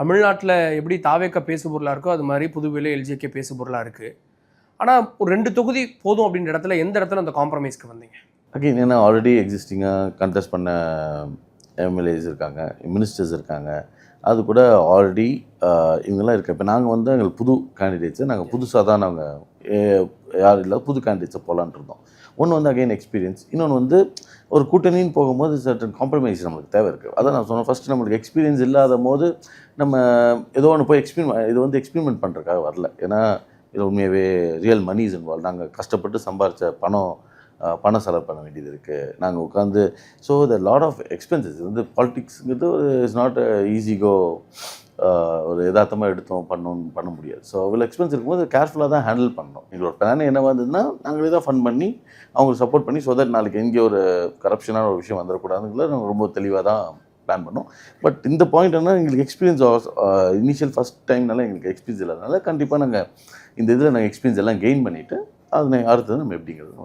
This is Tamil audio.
தமிழ்நாட்டில் எப்படி தாவேக்கா பேசுபொருளாக இருக்கோ அது மாதிரி புதுவையில் எல்ஜேகே பேசுபொருளாக இருக்குது. ஆனால் ஒரு 2 தொகுதி போதும் அப்படின்ற இடத்துல எந்த இடத்துல அந்த காம்ப்ரமைஸ்க்கு வந்தீங்க? அகைன் ஏன்னா ஆல்ரெடி எக்ஸிஸ்டிங்காக கண்டெஸ்ட் பண்ண எம்எல்ஏஸ் இருக்காங்க, மினிஸ்டர்ஸ் இருக்காங்க. அது கூட ஆல்ரெடி இவங்கெல்லாம் இருக்குது. இப்போ நாங்கள் வந்து எங்களுக்கு புது கேண்டிடேட்ஸு, நாங்கள் புதுசாக தான் நாங்கள் யாரும் இல்லை புது கேண்டிடேட்ஸை போகலான்ட்டு இருந்தோம். ஒன்று வந்து அகைன் எக்ஸ்பீரியன்ஸ், இன்னொன்று வந்து ஒரு கூட்டணின்னு போகும்போது சர்டன் காம்ப்ரமைஸ் நம்மளுக்கு தேவை இருக்குது. அதான் நான் சொன்னேன், ஃபஸ்ட்டு நம்மளுக்கு எக்ஸ்பீரியன்ஸ் இல்லாத போது நம்ம ஏதோ ஒன்று போய் இது வந்து எக்ஸ்பெரிமெண்ட் பண்ணுறதுக்காக வரல. ஏன்னா இது உண்மையாகவே ரியல் மணி இஸ் இன்வால்வ். நாங்கள் கஷ்டப்பட்டு சம்பாரித்த பணம் செலவு பண்ண வேண்டியது இருக்குது. நாங்கள் உட்காந்து so the lot of expenses வந்து பாலிட்டிக்ஸுங்கிறது இஸ் நாட் ஈஸி கோ. ஒரு யதார்த்தமாக எடுத்தோம் பண்ண முடியாது. ஸோ அவ்வளோ எக்ஸ்பென்ஸ் இருக்கும்போது கேர்ஃபுல்லாக தான் ஹேண்டில் பண்ணோம். எங்களோட பிளான் என்ன வந்ததுன்னா நாங்களே தான் ஃபண்ட் பண்ணி அவங்களுக்கு சப்போர்ட் பண்ணி ஸோ தட் நாளைக்கு எங்கே ஒரு கரப்ஷனான ஒரு விஷயம் வந்துடக்கூடாதுங்கள நாங்கள் ரொம்ப தெளிவாக தான் பிளான் பண்ணோம். பட் இந்த பாயிண்ட் என்ன எங்களுக்கு எக்ஸ்பீரியன்ஸ் இனிஷியல் ஃபஸ்ட் டைம்னால எங்களுக்கு எக்ஸ்பீரியன்ஸ் இல்லாதனால கண்டிப்பாக நாங்கள் இந்த இதில் நாங்கள் எக்ஸ்பீரியன்ஸ் எல்லாம் கெயின் பண்ணிவிட்டு அது அடுத்தது நம்ம எப்படிங்கிறது